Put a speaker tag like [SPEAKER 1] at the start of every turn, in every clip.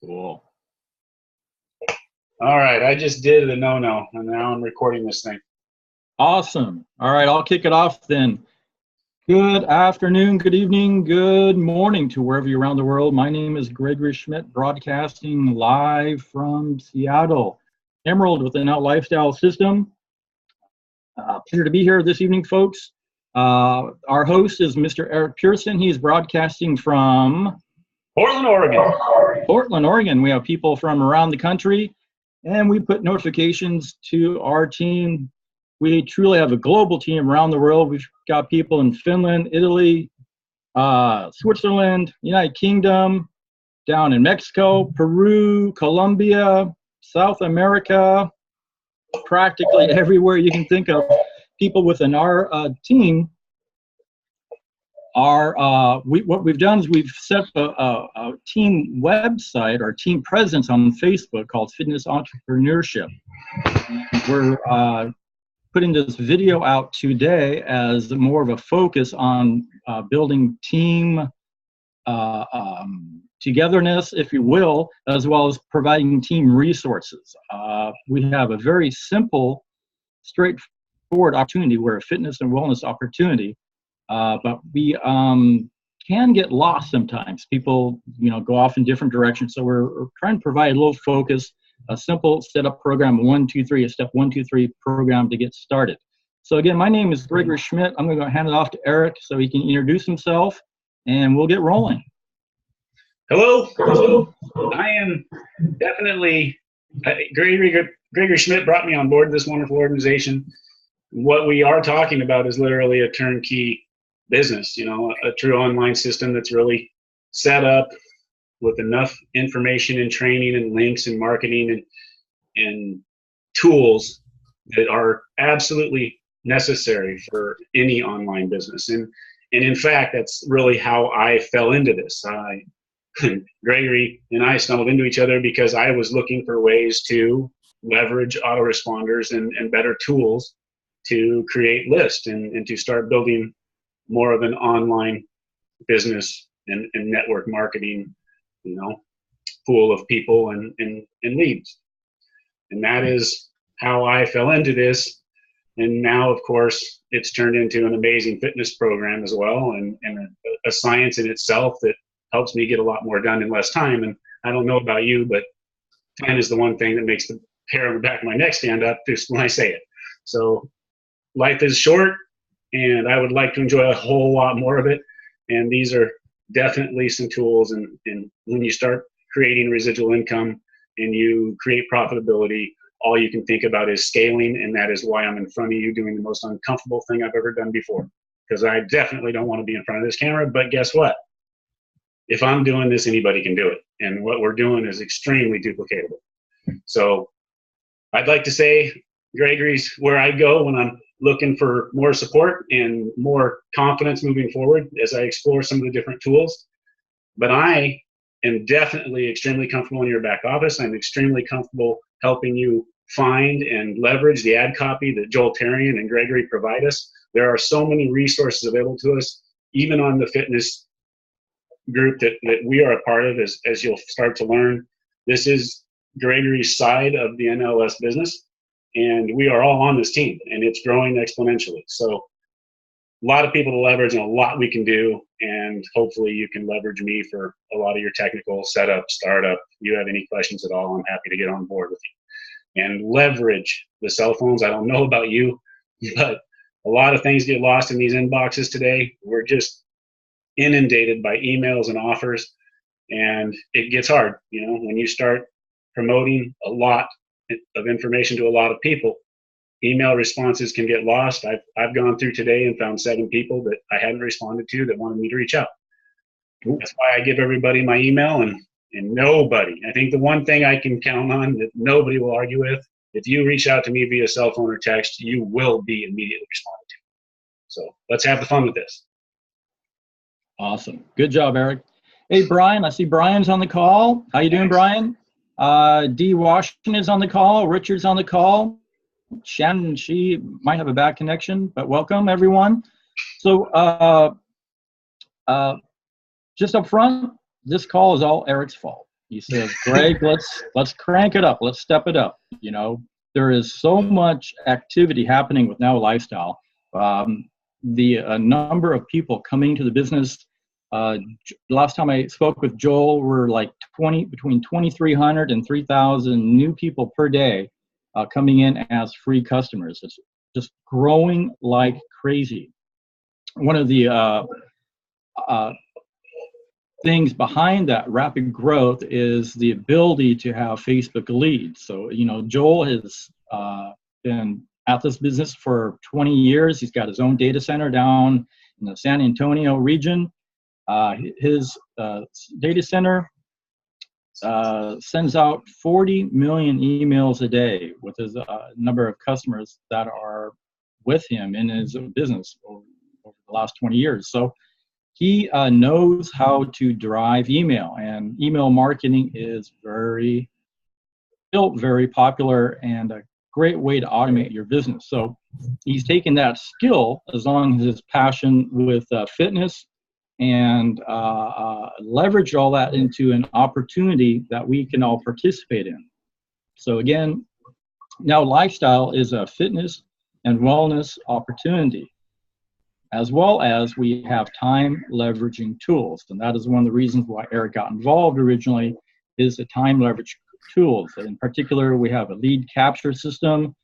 [SPEAKER 1] Cool. All right, I just did the no-no, and now I'm recording this thing.
[SPEAKER 2] Awesome. All right, I'll kick it off then. Good afternoon, good evening, good morning to wherever you're around the world. My name is Gregory Schmidt, broadcasting live from Seattle. Emerald with the Now Lifestyle System. Pleasure to be here this evening, folks. Our host is Mr. Eric Pearson. He's broadcasting from
[SPEAKER 1] Portland, Oregon.
[SPEAKER 2] Portland, Oregon. We have people from around the country, and we put notifications to our team. We truly have a global team around the world. We've got people in Finland, Italy, Switzerland, United Kingdom, down in Mexico, Peru, Colombia, South America, practically everywhere you can think of. People within our team are, what we've done is we've set a team website or team presence on Facebook called Fitness Entrepreneurship. We're putting this video out today as more of a focus on building team togetherness, if you will, as well as providing team resources. We have a very simple, straightforward opportunity. We're a fitness and wellness opportunity, but we can get lost sometimes. People, go off in different directions. So we're trying to provide a little focus, a simple setup program, 1, 2, 3, a step 1, 2, 3 program to get started. So again, my name is Gregory Schmidt. I'm going to hand it off to Eric so he can introduce himself, and we'll get rolling.
[SPEAKER 1] Hello. I am definitely, Gregory Schmidt brought me on board this wonderful organization. What we are talking about is literally a turnkey business, a true online system that's really set up with enough information and training and links and marketing and tools that are absolutely necessary for any online business. And in fact, that's really how I fell into this. Gregory and I stumbled into each other because I was looking for ways to leverage autoresponders and better tools to create lists and to start building more of an online business and network marketing pool of people and leads. And that is how I fell into this. And now, of course, it's turned into an amazing fitness program as well, and a science in itself that helps me get a lot more done in less time. And I don't know about you, but time is the one thing that makes the hair on the back of my neck stand up just when I say it. So life is short, and I would like to enjoy a whole lot more of it. And these are definitely some tools, and when you start creating residual income and you create profitability, all you can think about is scaling, and that is why I'm in front of you doing the most uncomfortable thing I've ever done before, because I definitely don't want to be in front of this camera. But guess what? If I'm doing this, anybody can do it, and what we're doing is extremely duplicatable. So I'd like to say Gregory's where I go when I'm looking for more support and more confidence moving forward as I explore some of the different tools. But I am definitely extremely comfortable in your back office. I'm extremely comfortable helping you find and leverage the ad copy that Joel Tarian and Gregory provide us. There are so many resources available to us, even on the fitness group that we are a part of, as you'll start to learn. This is Gregory's side of the NLS business, and we are all on this team, and it's growing exponentially. So a lot of people to leverage and a lot we can do, and hopefully you can leverage me for a lot of your technical setup, startup. If you have any questions at all, I'm happy to get on board with you. And leverage the cell phones. I don't know about you, but a lot of things get lost in these inboxes today. We're just inundated by emails and offers, and it gets hard. When you start promoting a lot of information to a lot of people, email responses can get lost. I've gone through today and found 7 people that I hadn't responded to that wanted me to reach out. That's why I give everybody my email, and nobody, I think the one thing I can count on that nobody will argue with, if you reach out to me via cell phone or text, you will be immediately responded to. So let's have the fun with this.
[SPEAKER 2] Awesome. Good job, Eric. Hey, Brian, I see Brian's on the call. How you doing, Brian? D. Washington is on the call. Richard's on the call. Shannon, she might have a bad connection, but welcome, everyone. So just up front, this call is all Eric's fault. He says, Greg, let's crank it up. Let's step it up. You know, there is so much activity happening with Now Lifestyle. The number of people coming to the business. Last time I spoke with Joel, we're like between 2,300 and 3,000 new people per day coming in as free customers. It's just growing like crazy. One of the things behind that rapid growth is the ability to have Facebook leads. So, you know, Joel has been at this business for 20 years. He's got his own data center down in the San Antonio region. His data center sends out 40 million emails a day with his number of customers that are with him in his business over the last 20 years. So he knows how to drive email, and email marketing is very popular and a great way to automate your business. So he's taken that skill, as long as his passion with fitness, and leverage all that into an opportunity that we can all participate in. So again, Now Lifestyle is a fitness and wellness opportunity, as well as we have time leveraging tools. And that is one of the reasons why Eric got involved originally, is the time leverage tools. In particular, we have a lead capture system.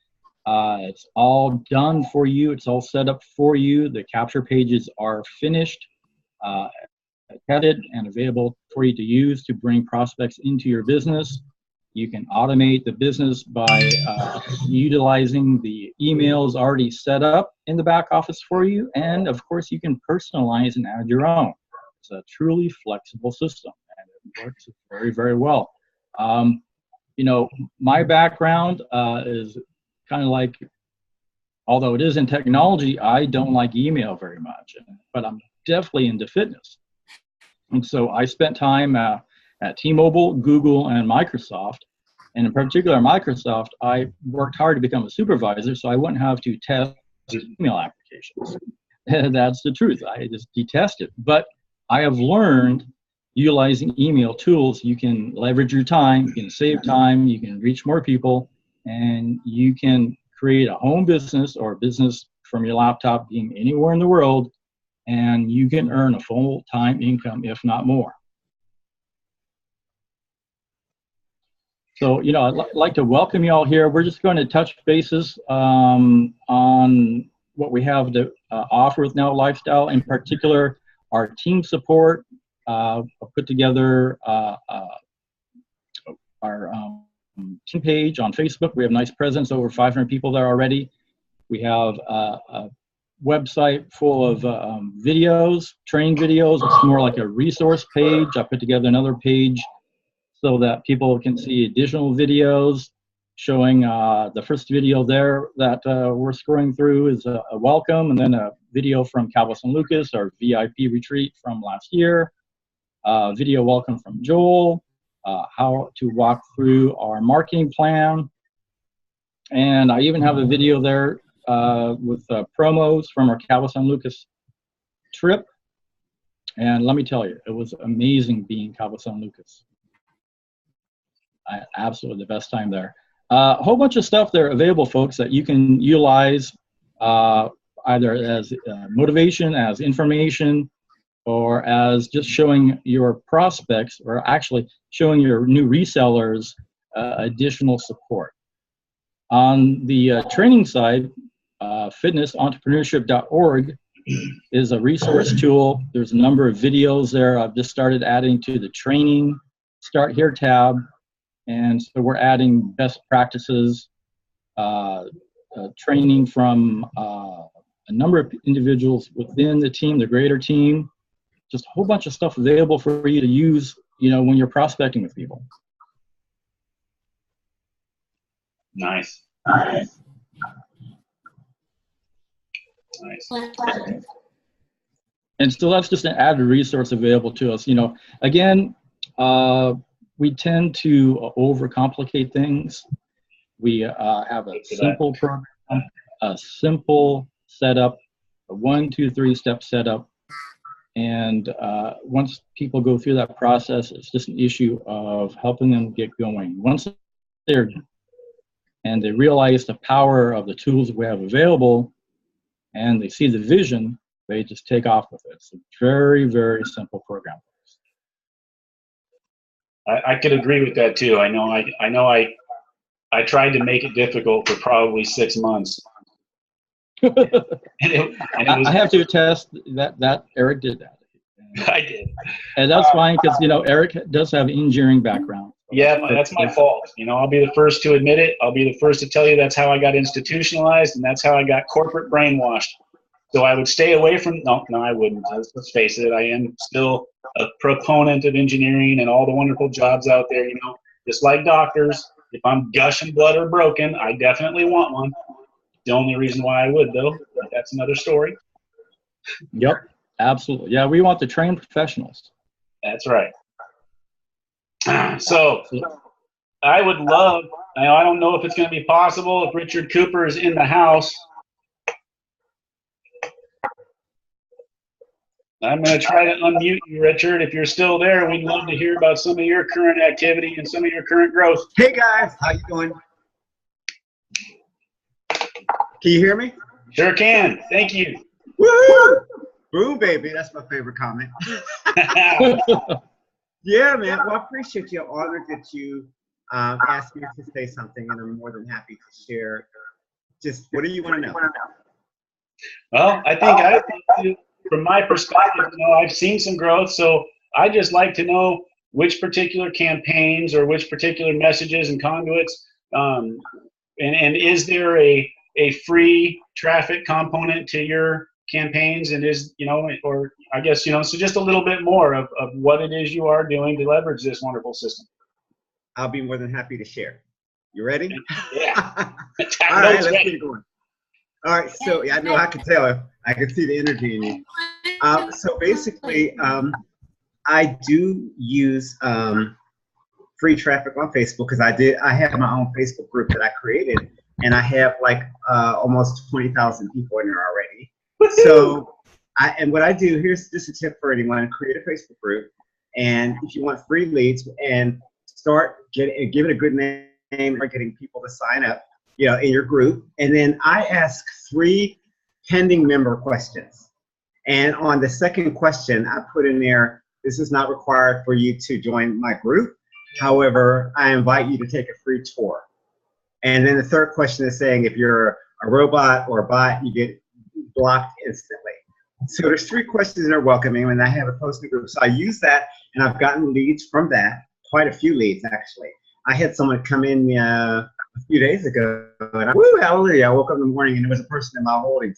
[SPEAKER 2] It's all done for you. It's all set up for you. The capture pages are finished, edited, and available for you to use to bring prospects into your business. You can automate the business by utilizing the emails already set up in the back office for you. And of course, you can personalize and add your own. It's a truly flexible system, and it works very, very well. You know, my background is kind of like, although it is in technology, I don't like email very much, but I'm definitely into fitness. And so I spent time at T-Mobile, Google, and Microsoft. And in particular, Microsoft, I worked hard to become a supervisor so I wouldn't have to test email applications. That's the truth. I just detest it. But I have learned, utilizing email tools, you can leverage your time, you can save time, you can reach more people, and you can create a home business or a business from your laptop, being anywhere in the world, and you can earn a full-time income, if not more. So, you know, I'd like to welcome you all here. We're just going to touch bases on what we have to offer with Now Lifestyle. In particular, our team support. Put together our team page on Facebook. We have a nice presence, over 500 people there already. We have a website full of videos, training videos. It's more like a resource page. I put together another page so that people can see additional videos showing the first video there that we're scrolling through is a welcome, and then a video from Cabo San Lucas, our VIP retreat from last year, video welcome from Joel, how to walk through our marketing plan, and I even have a video there with promos from our Cabo San Lucas trip. And let me tell you, it was amazing being Cabo San Lucas. Absolutely the best time there. A whole bunch of stuff there available, folks, that you can utilize either as motivation, as information, or as just showing your prospects, or actually showing your new resellers additional support. On the training side, fitnessentrpreneurship.org is a resource tool. There's a number of videos there. I've just started adding to the training Start Here tab. And so we're adding best practices, training from a number of individuals within the team, the greater team, just a whole bunch of stuff available for you to use, you know, when you're prospecting with people.
[SPEAKER 1] Nice.
[SPEAKER 2] And so that's just an added resource available to us. You know, again, we tend to overcomplicate things. We have a simple program, a simple setup, a 1, 2, 3 step setup. And once people go through that process, it's just an issue of helping them get going. Once they're and they realize the power of the tools we have available, and they see the vision, they just take off with it. It's a very, very simple program.
[SPEAKER 1] I could agree with that too. I tried to make it difficult for probably 6 months.
[SPEAKER 2] I have to attest that Eric did that.
[SPEAKER 1] I did.
[SPEAKER 2] And that's fine because, Eric does have an engineering background.
[SPEAKER 1] Yeah, that's my fault. I'll be the first to admit it. I'll be the first to tell you that's how I got institutionalized, and that's how I got corporate brainwashed. So I would stay away from, no, I wouldn't. Let's face it, I am still a proponent of engineering and all the wonderful jobs out there, just like doctors. If I'm gushing blood or broken, I definitely want one. The only reason why I would, though, but that's another story.
[SPEAKER 2] Yep, absolutely. Yeah, we want to train professionals.
[SPEAKER 1] That's right. So I would love, I don't know if it's going to be possible if Richard Cooper is in the house. I'm going to try to unmute you, Richard. If you're still there, we'd love to hear about some of your current activity and some of your current growth.
[SPEAKER 3] Hey guys, how you doing? Can you hear me?
[SPEAKER 1] Sure can. Thank you.
[SPEAKER 3] Woo! Boom, baby. That's my favorite comment. Yeah, man. Well, I appreciate you. I'm honored that you asked me to say something, and I'm more than happy to share. Just what do you want to know?
[SPEAKER 1] Well, I think from my perspective, I've seen some growth, so I just like to know which particular campaigns or which particular messages and conduits, and is there a free traffic component to your campaigns, and or I guess, so just a little bit more of what it is you are doing to leverage this wonderful system.
[SPEAKER 3] I'll be more than happy to share. You ready?
[SPEAKER 1] Yeah.
[SPEAKER 3] All right, let's get it going. All right, so yeah, I know I can tell. I can see the energy in you. So basically, I do use free traffic on Facebook because I have my own Facebook group that I created, and I have like almost 20,000 people in there already. So what I do, here's just a tip for anyone: create a Facebook group, and if you want free leads, and give it a good name, or getting people to sign up, in your group, and then I ask 3 pending member questions. And on the second question, I put in there, this is not required for you to join my group. However, I invite you to take a free tour. And then the third question is saying, if you're a robot or a bot, you get blocked instantly. So there's 3 questions that are welcoming, and I have a posting group. So I use that, and I've gotten leads from that, quite a few leads actually. I had someone come in a few days ago, and woo, hallelujah, I woke up in the morning and there was a person in my holding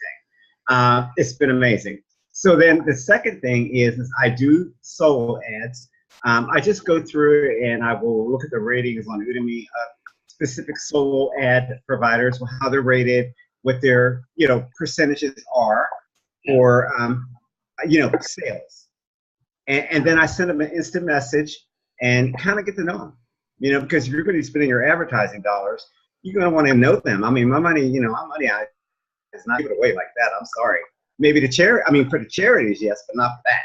[SPEAKER 3] tank. It's been amazing. So then the second thing is I do solo ads. I just go through and I will look at the ratings on Udemy of specific solo ad providers, how they're rated, what their percentages are for sales. And then I send them an instant message and kind of get to know them. Because if you're going to be spending your advertising dollars, you're going to want to know them. I mean, my money is not given away like that. I'm sorry. Maybe for the charities, yes, but not for that.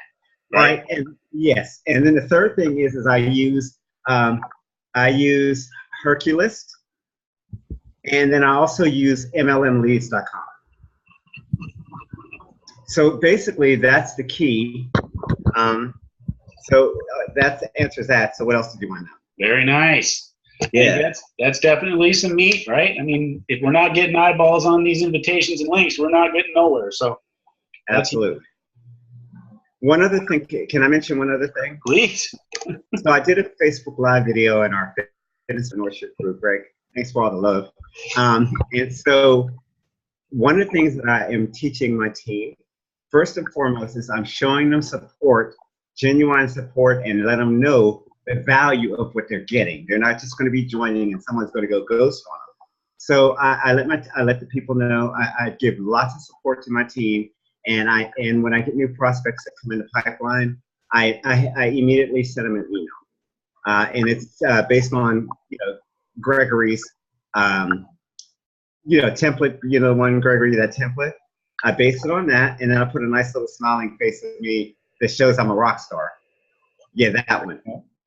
[SPEAKER 3] Right? And yes. And then the third thing is I use Hercules, and then I also use MLMleads.com. So basically, that's the key. So that answers that. So what else did you want to know?
[SPEAKER 1] Very nice.
[SPEAKER 3] Yeah.
[SPEAKER 1] That's definitely some meat, right? I mean, if we're not getting eyeballs on these invitations and links, we're not getting nowhere. So
[SPEAKER 3] absolutely. One other thing, can I mention one other thing?
[SPEAKER 1] Please.
[SPEAKER 3] So I did a Facebook Live video in our Fitness Entrepreneurship group, Greg. Thanks for all the love. And so one of the things that I am teaching my team, first and foremost, is I'm showing them support, genuine support, and let them know the value of what they're getting. They're not just going to be joining and someone's going to go ghost on them. So I let the people know. I give lots of support to my team, and when I get new prospects that come in the pipeline, I immediately send them an email, and it's based on Gregory's template. One Gregory, that template. I base it on that, and then I put a nice little smiling face of me that shows I'm a rock star. Yeah, that one.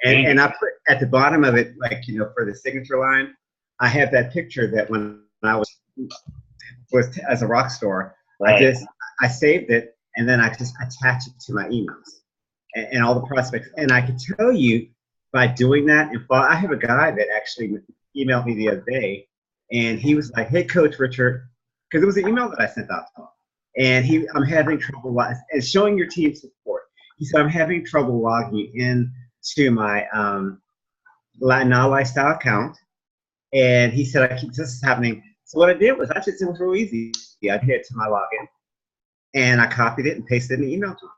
[SPEAKER 3] And I put at the bottom of it, like, you know, for the signature line, I have that picture that when I was as a rock star,
[SPEAKER 1] Right.
[SPEAKER 3] I saved it, and then I just attach it to my emails and all the prospects. And I can tell you by doing that, I have a guy that actually emailed me the other day, and he was like, "Hey, Coach Richard," because it was an email that I sent out to him, and I'm having trouble and showing your team support. He said, "I'm having trouble logging in to my Now Lifestyle account," and he said, "This is happening." So what I did was it was real easy. I hit to my login, and I copied it and pasted it in the email to him.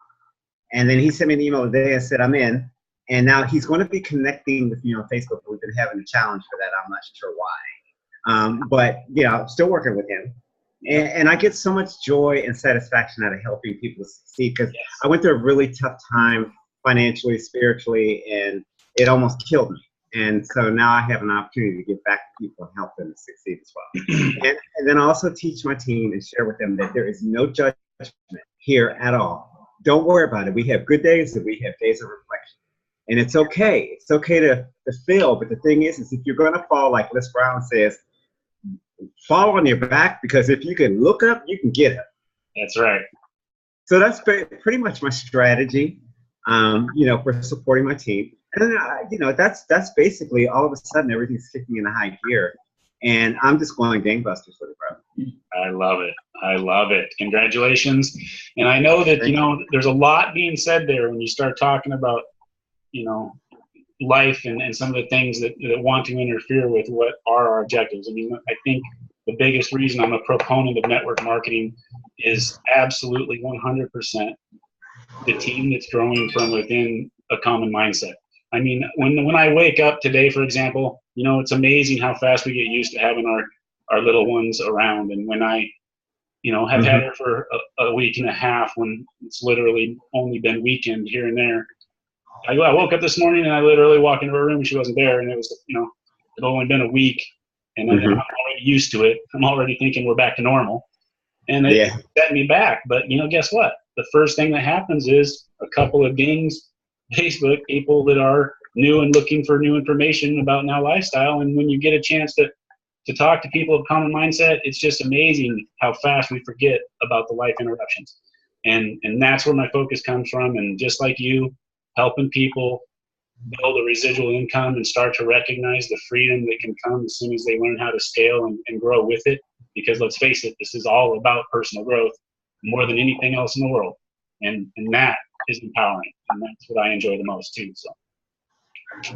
[SPEAKER 3] And then he sent me an email today and said, "I'm in." And now he's going to be connecting with me on Facebook. We've been having a challenge for that. I'm not sure why. But, you know, I'm still working with him. And I get so much joy and satisfaction out of helping people succeed, because I went through a really tough time financially, spiritually, and it almost killed me. And so now I have an opportunity to give back to people and help them to succeed as well. And then I also teach my team and share with them that there is no judgment here at all. Don't worry about it. We have good days and we have days of reflection. And it's okay. It's okay to fail. But the thing is if you're going to fall, like Les Brown says, fall on your back, because if you can look up, you can get up.
[SPEAKER 1] That's right.
[SPEAKER 3] So that's pretty much my strategy, you know, for supporting my team. And you know, that's basically all of a sudden everything's kicking in a high gear, and I'm just going gangbusters with it, bro.
[SPEAKER 1] I love it. I love it. Congratulations. And I know that, you know, there's a lot being said there when you start talking about, you know, life and some of the things that want to interfere with what are our objectives. I mean, I think the biggest reason I'm a proponent of network marketing is absolutely 100% the team that's growing from within a common mindset. I mean, when I wake up today, for example, you know, it's amazing how fast we get used to having our little ones around. And when I, you know, have had her for a week and a half, when it's literally only been weekend here and there, I woke up this morning and I literally walked into her room and she wasn't there. And it was, you know, it had only been a week, and I'm already used to it. I'm already thinking we're back to normal. And it set me back. But, you know, guess what? The first thing that happens is a couple of dings, Facebook, people that are new and looking for new information about Now Lifestyle. And when you get a chance to talk to people of common mindset, it's just amazing how fast we forget about the life interruptions. And that's where my focus comes from. And just like you, helping people build a residual income and start to recognize the freedom that can come as soon as they learn how to scale and grow with it. Because let's face it, this is all about personal growth more than anything else in the world. And that is empowering. And that's what I enjoy the most too. So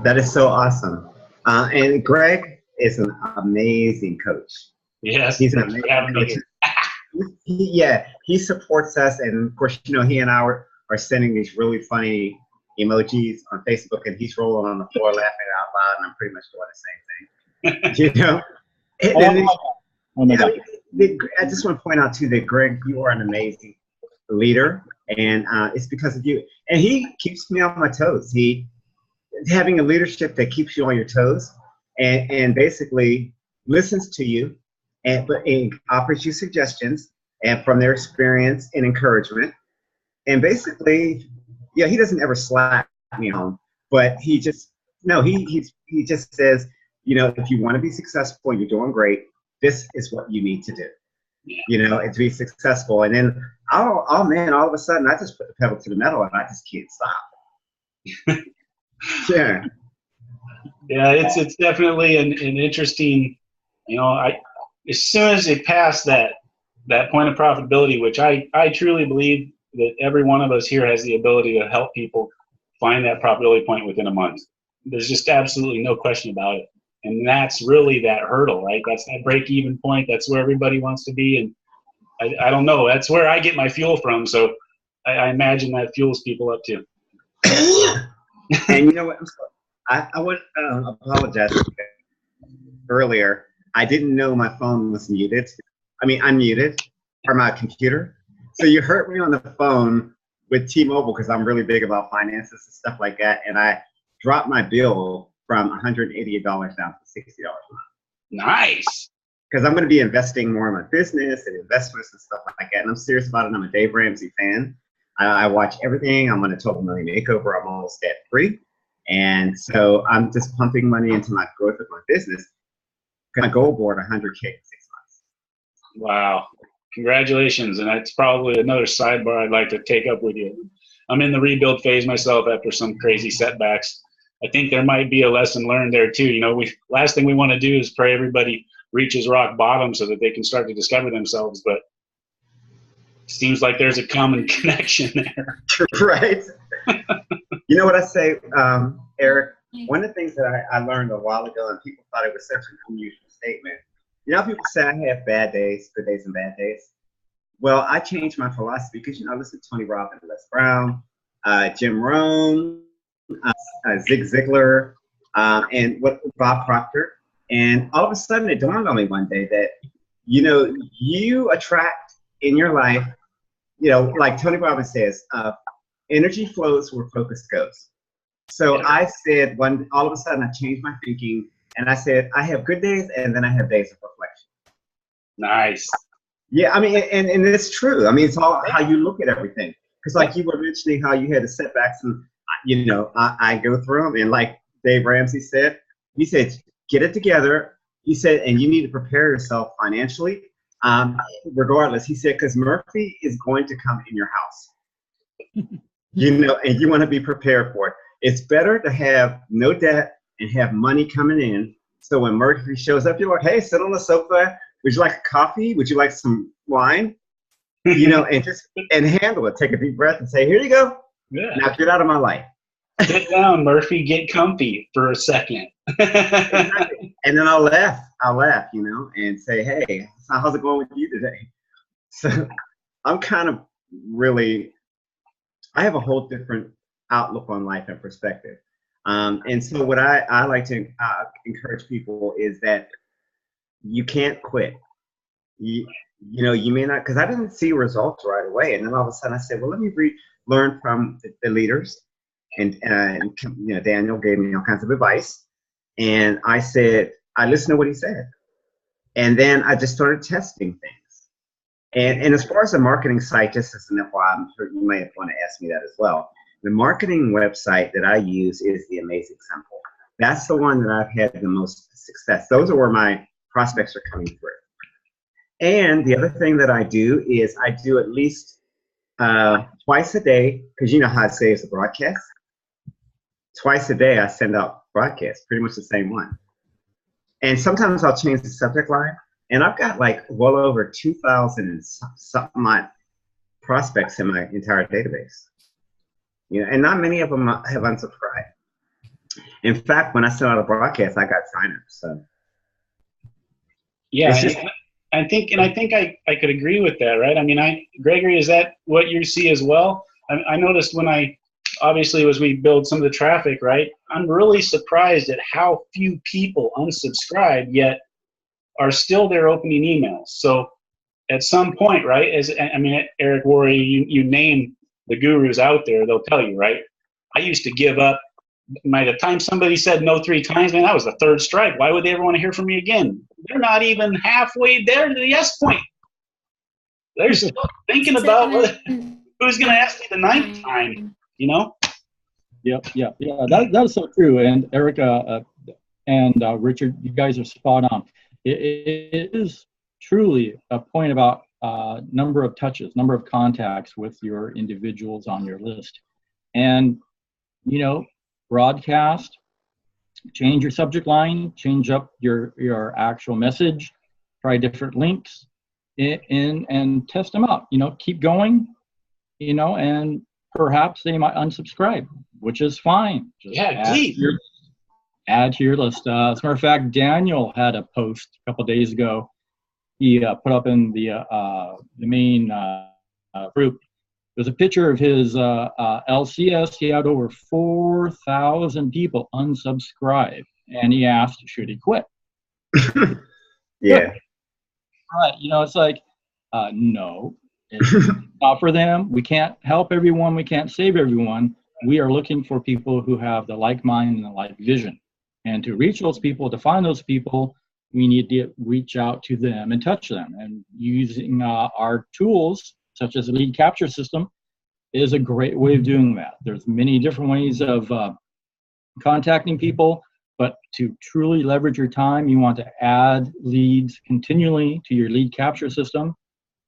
[SPEAKER 3] that is so awesome. And Greg is an amazing coach.
[SPEAKER 1] Yes,
[SPEAKER 3] he's an amazing coach. He supports us. And of course, you know, he and I are sending these really funny emojis on Facebook, and he's rolling on the floor laughing out loud, and I'm pretty much doing the same thing. You know? I just want to point out too that Greg, you are an amazing leader, and it's because of you. And he keeps me on my toes. Having a leadership that keeps you on your toes and basically listens to you and offers you suggestions and from their experience and encouragement. And basically, yeah, he doesn't ever slap me home, but he just says, you know, if you want to be successful and you're doing great, this is what you need to do. Yeah. You know, and to be successful. And then, all of a sudden, I just put the pedal to the metal and I just can't stop. Yeah.
[SPEAKER 1] Yeah, it's definitely an interesting, you know, as soon as they pass that point of profitability, which I truly believe that every one of us here has the ability to help people find that profitability point within a month. There's just absolutely no question about it. And that's really that hurdle, right? That's that break-even point. That's where everybody wants to be. And I don't know. That's where I get my fuel from. So I imagine that fuels people up too.
[SPEAKER 3] And you know what? I would apologize earlier. I didn't know my phone was muted. I mean, unmuted, or my computer. So you heard me on the phone with T-Mobile because I'm really big about finances and stuff like that. And I dropped my bill from $188 down to $60 a month.
[SPEAKER 1] Nice.
[SPEAKER 3] Because I'm going to be investing more in my business and investments and stuff like that. And I'm serious about it. I'm a Dave Ramsey fan. I watch everything. I'm on a 12 million makeover. I'm almost debt free. And so I'm just pumping money into my growth of my business. Gonna go aboard 100K in 6 months.
[SPEAKER 1] Wow. Congratulations. And that's probably another sidebar I'd like to take up with you. I'm in the rebuild phase myself after some crazy setbacks. I think there might be a lesson learned there too. You know, last thing we want to do is pray everybody reaches rock bottom so that they can start to discover themselves. But it seems like there's a common connection there.
[SPEAKER 3] Right. You know what I say, Eric? One of the things that I learned a while ago, and people thought it was such an unusual statement. You know, people say I have bad days, good days and bad days. Well, I changed my philosophy because, you know, I listen to Tony Robbins, Les Brown, Jim Rohn, Zig Ziglar, and Bob Proctor. And all of a sudden it dawned on me one day that, you know, you attract in your life, you know, like Tony Robbins says, energy flows where focus goes. So I said, all of a sudden I changed my thinking and I said, I have good days and then I have days of reflection.
[SPEAKER 1] Nice.
[SPEAKER 3] Yeah, I mean, and it's true. I mean, it's all how you look at everything. Because like you were mentioning how you had the setbacks and, you know, I go through them. And like Dave Ramsey said, he said, get it together. He said, and you need to prepare yourself financially, regardless. He said, because Murphy is going to come in your house. You know, and you want to be prepared for it. It's better to have no debt and have money coming in. So when Murphy shows up, you're like, hey, sit on the sofa. Would you like a coffee? Would you like some wine? You know, and handle it. Take a deep breath and say, here you go.
[SPEAKER 1] Yeah.
[SPEAKER 3] Now get out of my life.
[SPEAKER 1] Sit down, Murphy. Get comfy for a second.
[SPEAKER 3] Exactly. And then I'll laugh, you know, and say, hey, so how's it going with you today? So I'm kind of really, I have a whole different outlook on life and perspective. And so what I like to encourage people is that you can't quit. You know, you may not, because I didn't see results right away. And then all of a sudden I said, well, let me learn from the leaders. And you know, Daniel gave me all kinds of advice. And I said, I listened to what he said. And then I just started testing things. And as far as the marketing site, just as an FYI, I'm sure you may want to ask me that as well. The marketing website that I use is The Amazing Simple. That's the one that I've had the most success. Those are where my prospects are coming through. And the other thing that I do is I do at least twice a day, because you know how it saves the broadcast. Twice a day I send out broadcasts, pretty much the same one. And sometimes I'll change the subject line. And I've got like well over 2,000 and something odd prospects in my entire database. You know, and not many of them have unsubscribed. In fact, when I sent out a broadcast, I got sign-ups. So
[SPEAKER 1] yeah, I think I could agree with that, right? I mean, Gregory, is that what you see as well? I noticed when obviously as we build some of the traffic, right? I'm really surprised at how few people unsubscribe yet are still there opening emails. So at some point, right? Eric Worre, you name the gurus out there, they'll tell you, right? I used to give up. By the time somebody said no 3 times, man, that was the 3rd strike. Why would they ever want to hear from me again? They're not even halfway there to the yes point. They're still thinking about who's going to ask me the 9th time, you know?
[SPEAKER 2] Yeah. That is so true. And Erica and Richard, you guys are spot on. It is truly a point about number of touches, number of contacts with your individuals on your list. And, you know, broadcast, change your subject line, change up your actual message, try different links and test them out. You know, keep going, you know, and perhaps they might unsubscribe, which is fine. Just add to your list. As a matter of fact, Daniel had a post a couple of days ago. He put up in the main group. There's a picture of his LCS. He had over 4,000 people unsubscribe, and he asked, should he quit?
[SPEAKER 3] Yeah.
[SPEAKER 2] Right. You know, it's like, no, it's not for them. We can't help everyone. We can't save everyone. We are looking for people who have the like mind and the like vision. And to reach those people, to find those people, we need to reach out to them and touch them. And using our tools, such as a lead capture system, is a great way of doing that. There's many different ways of contacting people, but to truly leverage your time, you want to add leads continually to your lead capture system.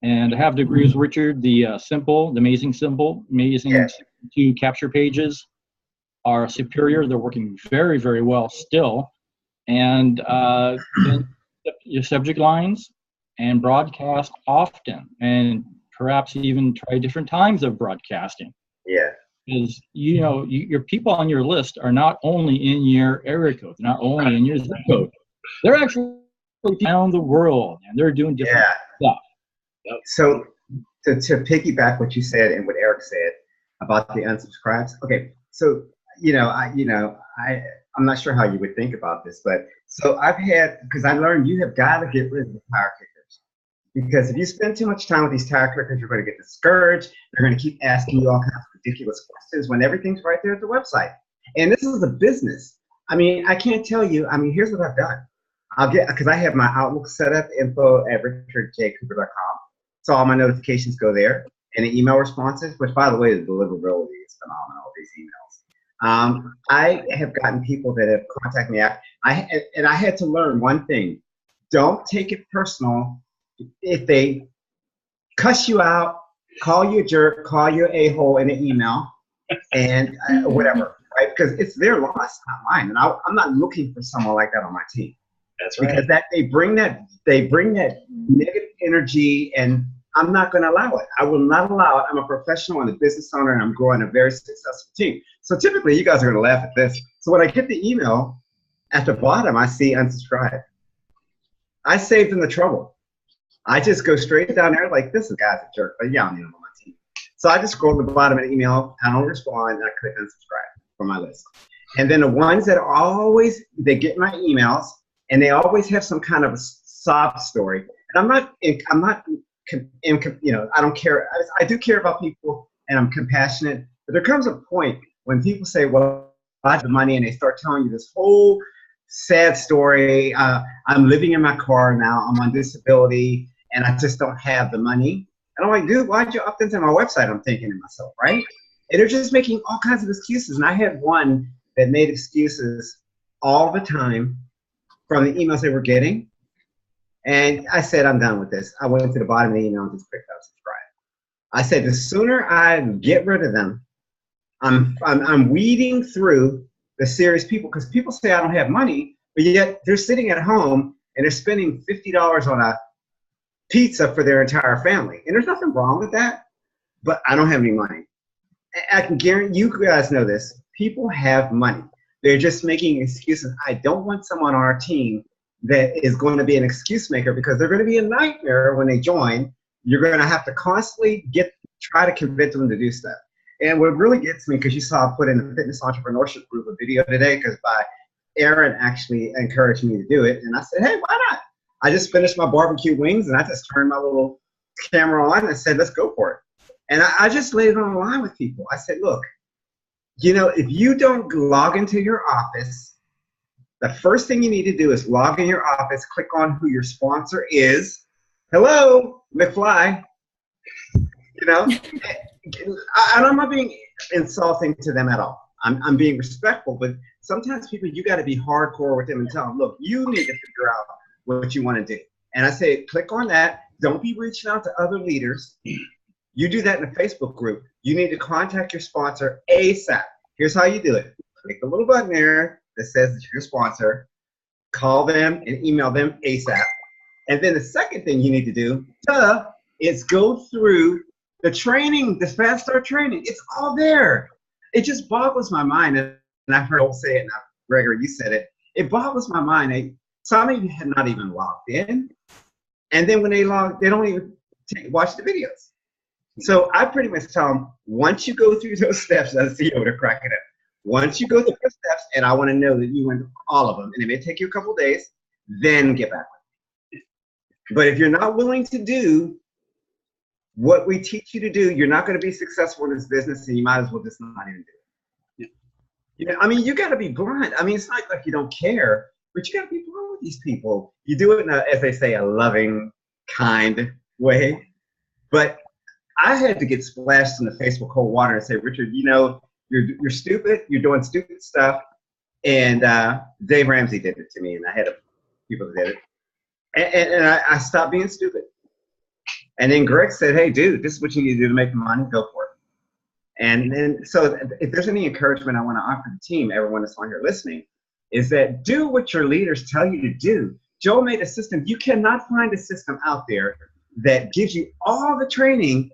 [SPEAKER 2] And I have to agree with Richard, the amazing to capture pages are superior. They're working very, very well still. And then your subject lines and broadcast often, and perhaps even try different times of broadcasting.
[SPEAKER 3] Yeah.
[SPEAKER 2] Because, your people on your list are not only in your area code, not only in your zip code, they're actually around the world, and they're doing different stuff.
[SPEAKER 3] So to piggyback what you said and what Eric said about the unsubscribes. Okay, so I'm not sure how you would think about this, but so because I learned you have got to get rid of the tire kickers, because if you spend too much time with these tire kickers, you're going to get discouraged. They're going to keep asking you all kinds of ridiculous questions when everything's right there at the website. And this is a business. I mean, I can't tell you. I mean, here's what I've done. Because I have my Outlook set up, info@richardjcooper.com. So all my notifications go there, and the email responses, which, by the way, the deliverability is phenomenal, these emails. I have gotten people that have contacted me. I had to learn one thing. Don't take it personal if they cuss you out, call you a jerk, call you an a-hole in an email, and whatever, right? Because it's their loss, not mine. And I'm not looking for someone like that on my team.
[SPEAKER 1] That's right.
[SPEAKER 3] Because they bring that negative energy, and I'm not going to allow it. I will not allow it. I'm a professional and a business owner, and I'm growing a very successful team. So typically, you guys are going to laugh at this. So when I get the email, at the bottom, I see unsubscribe. I saved them the trouble. I just go straight down there like, this guy's a jerk, but yeah, I don't need him on my team. So I just scroll to the bottom of the email, I don't respond, and I click unsubscribe from my list. And then the ones that they get my emails, and they always have some kind of a sob story. And I don't care. I do care about people, and I'm compassionate. But there comes a point when people say, well, I have the money, and they start telling you this whole sad story. I'm living in my car now. I'm on disability, and I just don't have the money. And I'm like, dude, why'd you opt into my website? I'm thinking to myself, right? And they're just making all kinds of excuses. And I had one that made excuses all the time from the emails they were getting. And I said, I'm done with this. I went to the bottom of the email and just clicked unsubscribe. I said, the sooner I get rid of them, I'm weeding through the serious people, because people say I don't have money, but yet they're sitting at home and they're spending $50 on a pizza for their entire family. And there's nothing wrong with that, but I don't have any money. I can guarantee you guys know this. People have money. They're just making excuses. I don't want someone on our team that is going to be an excuse maker, because they're going to be a nightmare when they join. You're going to have to constantly try to convince them to do stuff. And what really gets me, because you saw I put in the Fitness Entrepreneurship Group a video today, because Aaron actually encouraged me to do it. And I said, hey, why not? I just finished my barbecue wings, and I just turned my little camera on and said, let's go for it. And I just laid it on the line with people. I said, look, if you don't log into your office, the first thing you need to do is log in your office, click on who your sponsor is. Hello, McFly. And I'm not being insulting to them at all. I'm being respectful, but sometimes people, you got to be hardcore with them and tell them, look, you need to figure out what you want to do. And I say, click on that. Don't be reaching out to other leaders. You do that in a Facebook group. You need to contact your sponsor ASAP. Here's how you do it. Click the little button there that says that you're your sponsor. Call them and email them ASAP. And then the second thing you need to do is go through the training, the Fast Start training. It's all there. It just boggles my mind. And I've heard people say it, and Gregory, you said it. It boggles my mind. Some of you have not even logged in. And then when they log, they don't even watch the videos. So I pretty much tell them, once you go through those steps, as a CEO to crack it up, once you go through those steps, and I want to know that you went through all of them, and it may take you a couple of days, then get back with me. But if you're not willing to do what we teach you to do, you're not going to be successful in this business, and you might as well just not even do it. You got to be blunt. It's not like you don't care, but you got to be blunt with these people. You do it in as they say, a loving, kind way. But I had to get splashed in the face with cold water and say, Richard, you know, you're stupid. You're doing stupid stuff. And Dave Ramsey did it to me, and I had people that did it. And I stopped being stupid. And then Greg said, hey, dude, this is what you need to do to make money. Go for it. And then, so if there's any encouragement I want to offer the team, everyone that's on here listening, is that do what your leaders tell you to do. Joe made a system. You cannot find a system out there that gives you all the training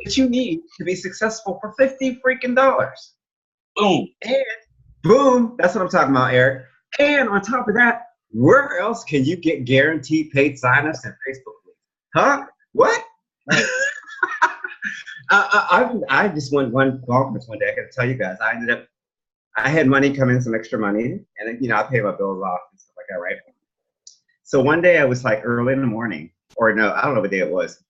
[SPEAKER 3] that you need to be successful for $50 freaking.
[SPEAKER 1] Boom.
[SPEAKER 3] And boom, that's what I'm talking about, Eric. And on top of that, where else can you get guaranteed paid signups and Facebook leads? Huh? What? I just won one conference one day. I got to tell you guys, I had money come in, some extra money, and you know, I pay my bills off and stuff like that, right? So one day I was like early in the morning, or no, I don't know what day it was.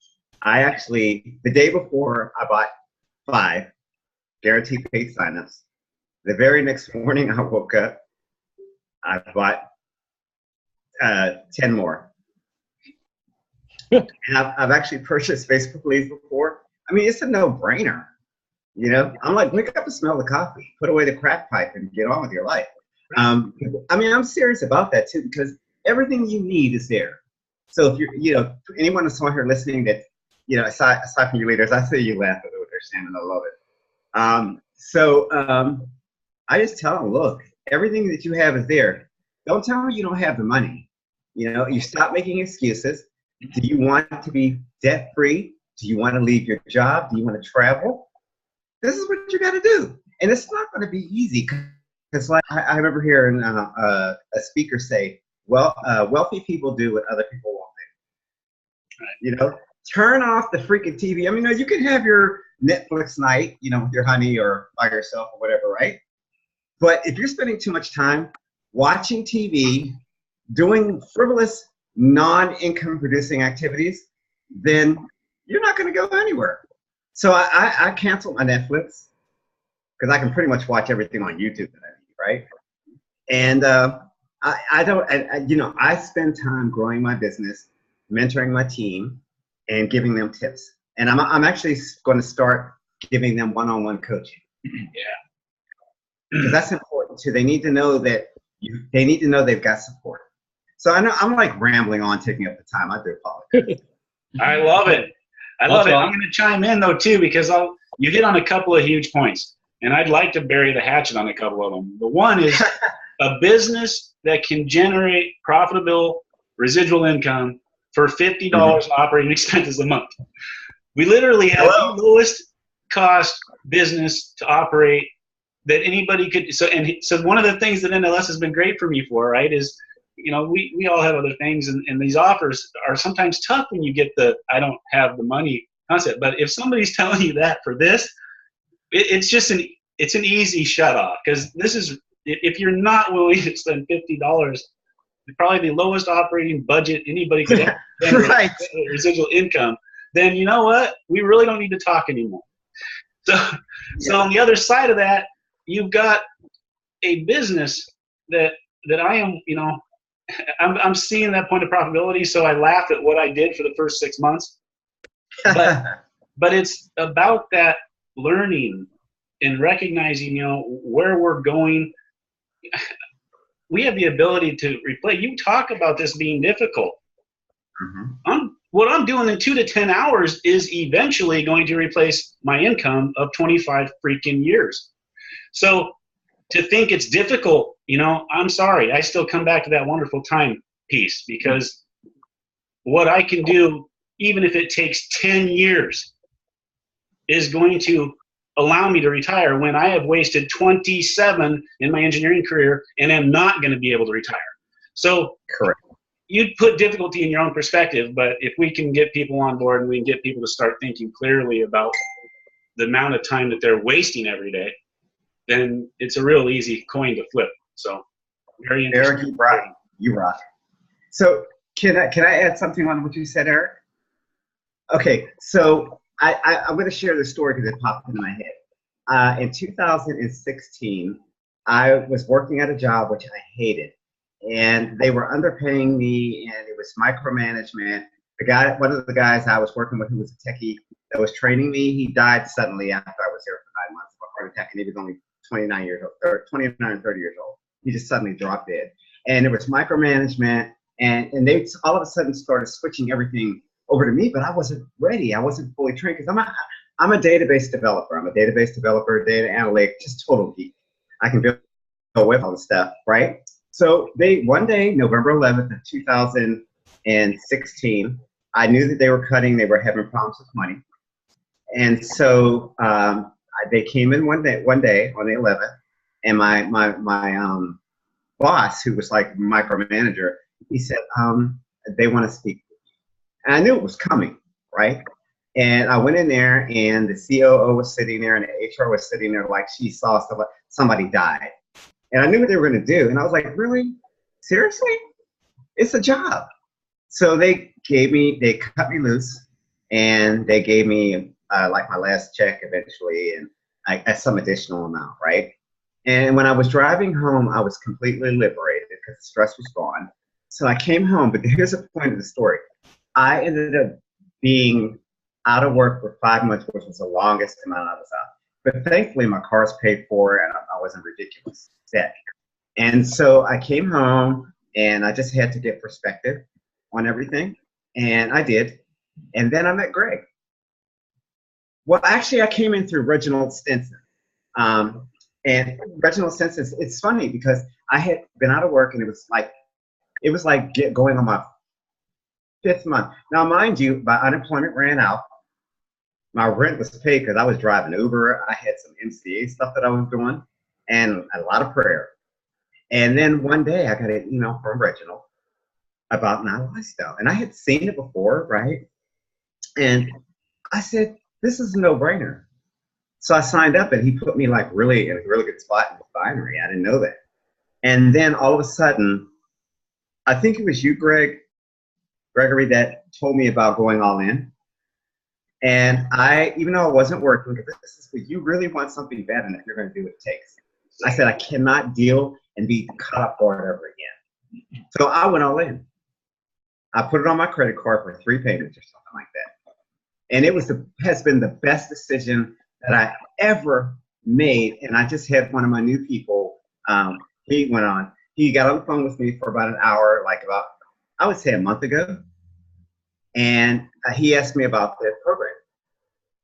[SPEAKER 3] I actually, the day before, I bought 5 guaranteed paid signups. The very next morning I woke up, I bought 10 more. And I've actually purchased Facebook leads before. I mean, it's a no-brainer. You know, I'm like, wake up and smell the coffee, put away the crack pipe, and get on with your life. I mean, I'm serious about that too, because everything you need is there. So if you're, you know, anyone that's on here listening that, you know, aside from your leaders, I see you laugh at what they're saying, and I love it. I just tell them, look, everything that you have is there. Don't tell me you don't have the money. You know, you stop making excuses. Do you want to be debt-free? Do you want to leave your job? Do you want to travel? This is what you got to do. And it's not going to be easy. Because like I remember hearing a speaker say, well, wealthy people do what other people won't do. Right. You know, turn off the freaking TV. I mean, you can have your Netflix night, you know, with your honey or by yourself or whatever, right? But if you're spending too much time watching TV, doing frivolous, non-income producing activities, then you're not going to go anywhere. So I canceled my Netflix because I can pretty much watch everything on YouTube that I need, right? And I spend time growing my business, mentoring my team, and giving them tips. And I'm actually going to start giving them one-on-one coaching.
[SPEAKER 1] Yeah.
[SPEAKER 3] Because that's important too. They need to know that they need to know they've got support. So I know I'm like rambling on, taking up the time. I do apologize.
[SPEAKER 1] I love it. I love it. I'm going to chime in though too, because you hit on a couple of huge points, and I'd like to bury the hatchet on a couple of them. The one is a business that can generate profitable residual income for $50 in operating expenses a month. We literally have the lowest cost business to operate that anybody could. So one of the things that NLS has been great for me for, right, is, you know, we all have other things, and these offers are sometimes tough when you get the I don't have the money concept. But if somebody's telling you that for this, it's an easy shut off, because this is, if you're not willing to spend $50, probably the lowest operating budget anybody could have
[SPEAKER 3] right.
[SPEAKER 1] Residual income, then you know what? We really don't need to talk anymore. So on the other side of that, you've got a business that I am, you know, I'm seeing that point of profitability, so I laugh at what I did for the first 6 months. But it's about that learning and recognizing, you know, where we're going. We have the ability to replay. You talk about this being difficult. What I'm doing in 2 to 10 hours is eventually going to replace my income of 25 freaking years. So to think it's difficult, you know, I'm sorry. I still come back to that wonderful time piece, because what I can do, even if it takes 10 years, is going to allow me to retire when I have wasted 27 in my engineering career and am not going to be able to retire. So
[SPEAKER 3] correct.
[SPEAKER 1] You put difficulty in your own perspective, but if we can get people on board and we can get people to start thinking clearly about the amount of time that they're wasting every day, then it's a real easy coin to flip. So very interesting.
[SPEAKER 3] Eric, you rock. So can I add something on what you said, Eric? Okay, so I'm going to share this story because it popped into my head. In 2016, I was working at a job which I hated, and they were underpaying me, and it was micromanagement. One of the guys I was working with, who was a techie, that was training me, he died suddenly after I was there for 9 months of a heart attack, and he was only 29 years old, 29 or 30 years old. He just suddenly dropped dead. And there was micromanagement, and they all of a sudden started switching everything over to me, but I wasn't ready. I wasn't fully trained because I'm a database developer. I'm a database developer, data analytic, just total geek. I can build with all the stuff, right? So one day, November 11th of 2016, I knew that they were having problems with money. And so they came in one day on the 11th, and my boss, who was like micromanager, he said, they want to speak. And I knew it was coming, right? And I went in there, and the COO was sitting there, and the HR was sitting there like she saw somebody died. And I knew what they were going to do. And I was like, really? Seriously? It's a job. So they cut me loose, and they gave me like my last check eventually, and some additional amount, right? And when I was driving home, I was completely liberated because the stress was gone. So I came home, but here's the point of the story. I ended up being out of work for 5 months, which was the longest amount I was out. But thankfully, my car's paid for, and I wasn't ridiculous debt. And so I came home, and I just had to get perspective on everything, and I did. And then I met Greg. Well, actually, I came in through Reginald Stinson. And Reginald Stinson, it's funny because I had been out of work, and it was like going on my 5th month. Now, mind you, my unemployment ran out. My rent was paid because I was driving Uber. I had some MCA stuff that I was doing, and a lot of prayer. And then one day I got an email from Reginald about Now Lifestyle. And I had seen it before, right? And I said, this is a no-brainer. So I signed up, and he put me like really in a really good spot in the binary. I didn't know that. And then all of a sudden, I think it was you, Gregory, that told me about going all in. And even though I wasn't working, this is you really want something bad enough, you're going to do what it takes. I said, I cannot deal and be caught up for it ever again. So I went all in. I put it on my credit card for 3 payments or something like that. And it has been the best decision that I ever made. And I just had one of my new people, he got on the phone with me for about an hour, I would say a month ago. And he asked me about the program,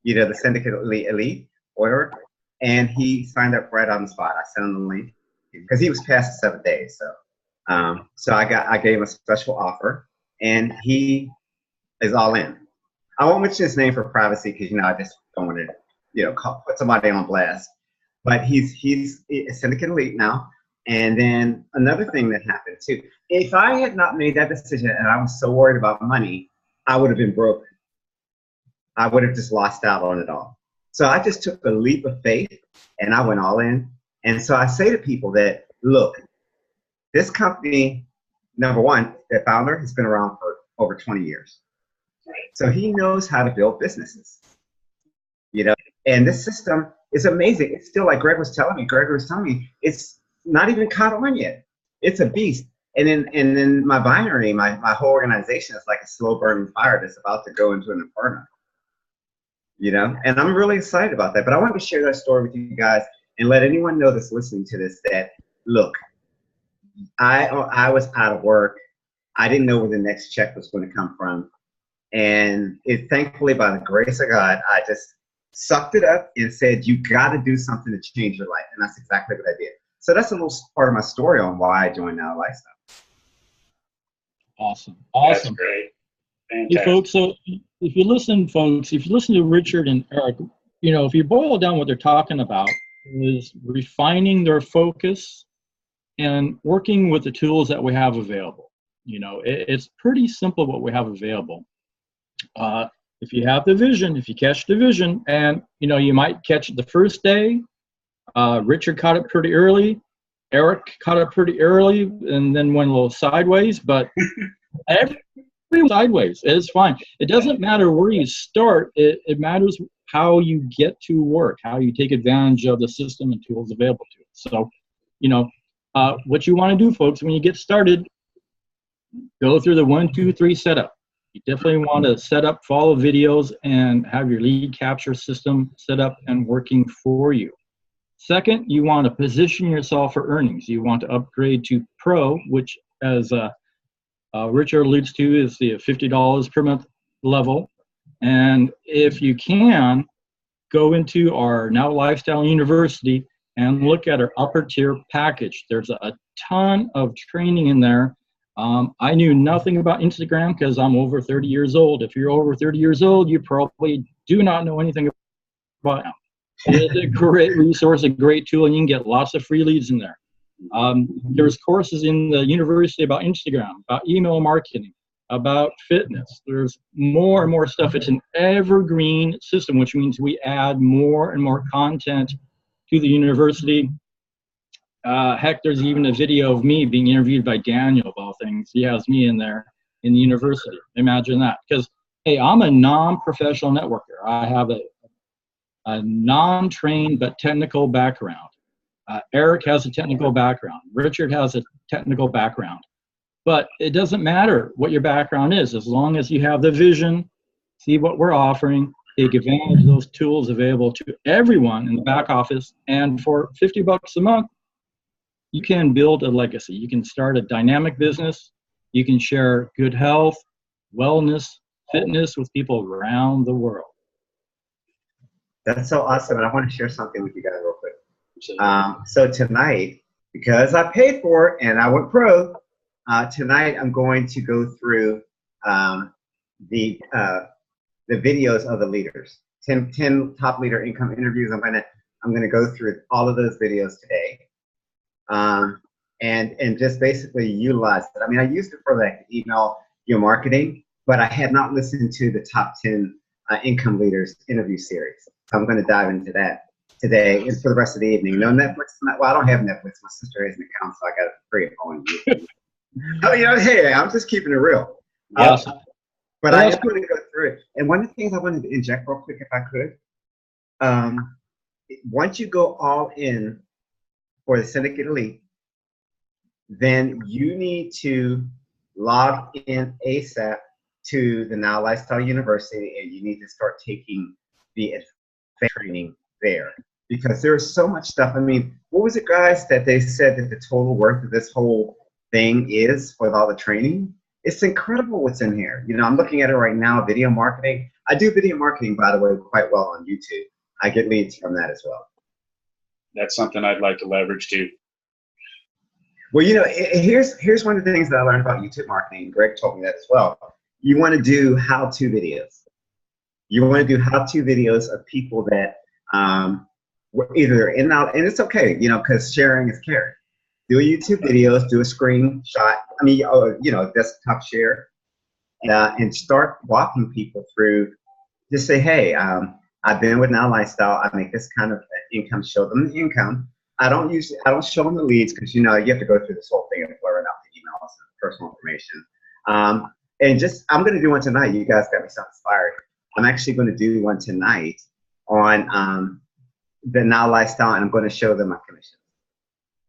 [SPEAKER 3] the Syndicate Elite order. And he signed up right on the spot. I sent him the link because he was past the 7 days. So I gave him a special offer, and he is all in. I won't mention his name for privacy because I just don't want to put somebody on blast. But he's a Syndicate Elite now. And then another thing that happened too, if I had not made that decision and I was so worried about money, I would have been broke. I would have just lost out on it all. So I just took a leap of faith, and I went all in. And so I say to people that, look, this company, number one, the founder has been around for over 20 years. So he knows how to build businesses, and this system is amazing. It's still like Gregory was telling me, it's not even caught on yet. It's a beast. And then my binary, my whole organization is like a slow burning fire that's about to go into an inferno. And I'm really excited about that. But I wanted to share that story with you guys and let anyone know that's listening to this that, look, I was out of work. I didn't know where the next check was going to come from. And thankfully, by the grace of God, I just sucked it up and said, you got to do something to change your life. And that's exactly what I did. So that's a little part of my story on why I joined Now Lifestyle.
[SPEAKER 2] Awesome.
[SPEAKER 1] That's great. Fantastic.
[SPEAKER 2] Hey, folks, so if you listen to Richard and Eric, if you boil down what they're talking about is refining their focus and working with the tools that we have available. It's pretty simple what we have available. If you have the vision, if you catch the vision, and you might catch it the first day. Richard caught it pretty early. Eric caught it pretty early, and then went a little sideways. But every sideways is fine. It doesn't matter where you start. It matters how you get to work, how you take advantage of the system and tools available to you. So, what you want to do, folks, when you get started, go through the 1, 2, 3 setup. You definitely want to set up follow videos and have your lead capture system set up and working for you. Second, you want to position yourself for earnings. You want to upgrade to Pro, which, as Richard alludes to, is the $50 per month level. And if you can, go into our Now Lifestyle University and look at our upper tier package. There's a ton of training in there. I knew nothing about Instagram because I'm over 30 years old. If you're over 30 years old, you probably do not know anything about it. It is a great resource, a great tool, and you can get lots of free leads in there. There's courses in the university about Instagram, about email marketing, about fitness. There's more and more stuff. It's an evergreen system, which means we add more and more content to the university. Heck, there's even a video of me being interviewed by Daniel, of all things. He has me in there in the university. Imagine that. Because, hey, I'm a non-professional networker. I have a non-trained but technical background. Eric has a technical background. Richard has a technical background. But it doesn't matter what your background is, as long as you have the vision, see what we're offering, take advantage of those tools available to everyone in the back office, and for $50 a month, you can build a legacy. You can start a dynamic business. You can share good health, wellness, fitness with people around the world.
[SPEAKER 3] That's so awesome, and I want to share something with you guys real quick. So tonight, because I paid for it and I went pro, tonight I'm going to go through the videos of the leaders. 10 top leader income interviews. I'm gonna go through all of those videos today, and just basically utilize it. I mean, I used it for like email marketing, but I had not listened to the top 10 income leaders interview series. So I'm going to dive into that today and for the rest of the evening. No Netflix. Well, I don't have Netflix. My sister has an account, so I got it free at home. Oh, hey, I'm just keeping it real.
[SPEAKER 2] Awesome.
[SPEAKER 3] But I am going to go through it. And one of the things I wanted to inject real quick, if I could, once you go all in for the Syndicate Elite, then you need to log in ASAP to the Now Lifestyle University, and you need to start taking the training there, because there's so much stuff. I mean, what was it, guys, that they said that the total worth of this whole thing is with all the training? It's incredible what's in here. You know, I'm looking at it right now, video marketing. I do video marketing, by the way, quite well on YouTube. I get leads from that as well.
[SPEAKER 1] That's something I'd like to leverage too.
[SPEAKER 3] Well, you know, here's one of the things that I learned about YouTube marketing. Greg told me that as well. You want to do how-to videos. You want to do how-to videos of people that either in and out, and it's okay, you know, because sharing is caring. Do a YouTube videos, do a screenshot. I mean, you know, desktop share, and start walking people through. Just say, hey, I've been with Now Lifestyle. I make this kind of income. Show them the income. I don't show them the leads, because you know you have to go through this whole thing of blurring out the emails and personal information. And just, I'm going to do one tonight. You guys got me so inspired. I'm actually going to do one tonight on the Now Lifestyle, and I'm going to show them my commissions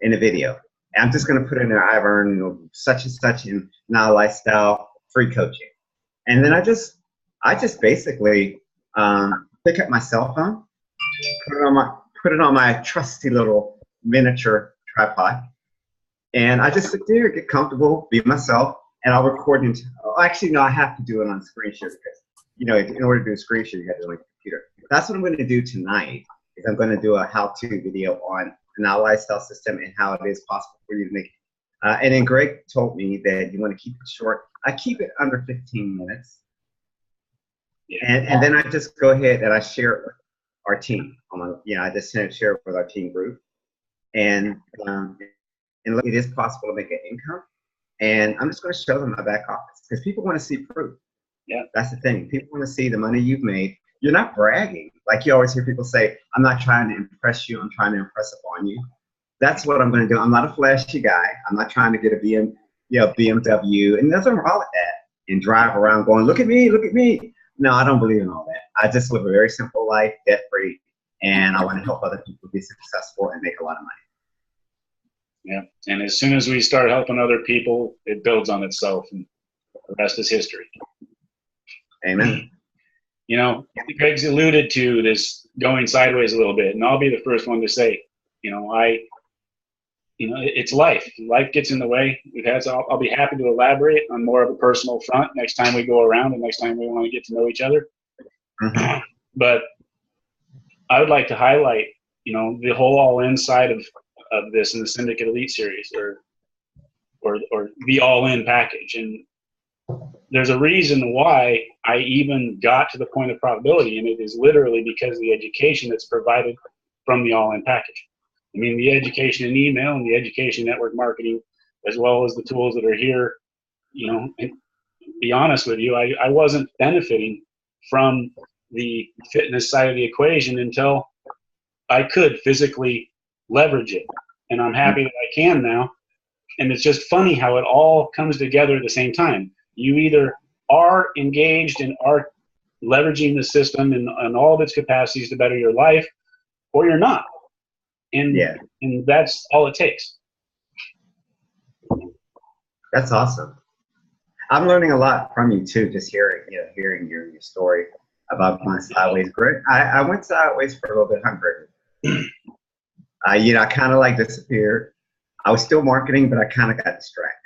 [SPEAKER 3] in a video. And I'm just going to put in there, I've earned, you know, such and such in Now Lifestyle free coaching. And then I just basically pick up my cell phone, put it on my trusty little miniature tripod, and I just sit there, get comfortable, be myself, and I'll record it. Actually, no, I have to do it on screen share, because, you know, in order to do a screen share, you got to do it on your computer. That's what I'm going to do tonight. Is I'm going to do a how-to video on the Now Lifestyle system and how it is possible for you to make it. And then Greg told me that you want to keep it short. I keep it under 15 minutes. Yeah. And then I just go ahead and I share it with our team. I just share it with our team group. And look, it is possible to make an income. And I'm just going to show them my back office, because people want to see proof. Yeah, that's the thing. People want to see the money you've made. You're not bragging. Like you always hear people say, I'm not trying to impress you. I'm trying to impress upon you. That's what I'm going to do. I'm not a flashy guy. I'm not trying to get a BMW. And nothing wrong with that. And drive around going, look at me, look at me. No, I don't believe in all that. I just live a very simple life, debt-free. And I want to help other people be successful and make a lot of money.
[SPEAKER 1] Yeah, and as soon as we start helping other people, it builds on itself, and the rest is history.
[SPEAKER 3] Amen.
[SPEAKER 1] You know, Greg's alluded to this going sideways a little bit, and I'll be the first one to say, it's life. Life gets in the way. I'll be happy to elaborate on more of a personal front next time we go around and next time we want to get to know each other. Mm-hmm. But I would like to highlight, the whole all-in side of this in the Syndicate Elite series, or the all-in package. And there's a reason why I even got to the point of probability, and it is literally because of the education that's provided from the all-in package. I mean, the education in email and the education network marketing, as well as the tools that are here, and be honest with you, I wasn't benefiting from the fitness side of the equation until I could physically leverage it. And I'm happy that I can now. And it's just funny how it all comes together at the same time. You either are engaged and are leveraging the system and all of its capacities to better your life, or you're not. And that's all it takes.
[SPEAKER 3] That's awesome. I'm learning a lot from you too, just hearing your story about going sideways. Greg, I went sideways for a little bit hungry. I kind of like disappeared. I was still marketing, but I kind of got distracted.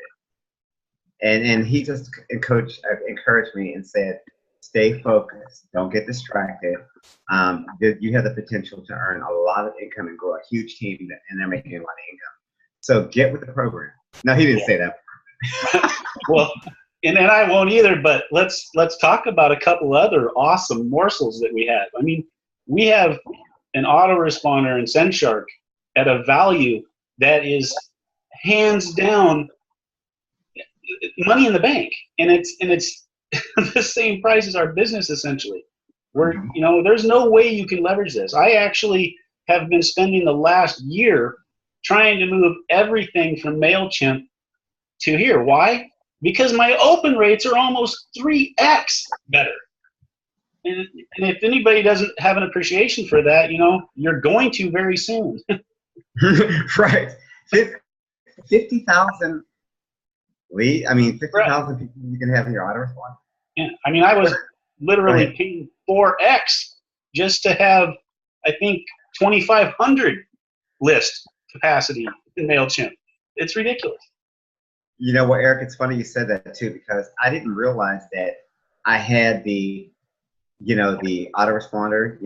[SPEAKER 3] And he just encouraged me and said, stay focused. Don't get distracted. You have the potential to earn a lot of income and grow a huge team, and they're making a lot of income. So get with the program. No, he didn't say that.
[SPEAKER 1] Well, and I won't either, but let's talk about a couple other awesome morsels that we have. I mean, we have an autoresponder in SendShark at a value that is hands down money in the bank, and it's the same price as our business essentially. There's no way you can leverage this. I actually have been spending the last year trying to move everything from MailChimp to here. Why? Because my open rates are almost 3x better. And if anybody doesn't have an appreciation for that, you're going to very soon.
[SPEAKER 3] Right. 50,000 lead. I mean, 50,000 people you can have in your autoresponder.
[SPEAKER 1] Yeah. I mean, I was literally paying 4x just to have, I think, 2,500 list capacity in MailChimp. It's ridiculous.
[SPEAKER 3] You know what, Eric? It's funny you said that too, because I didn't realize that I had the autoresponder,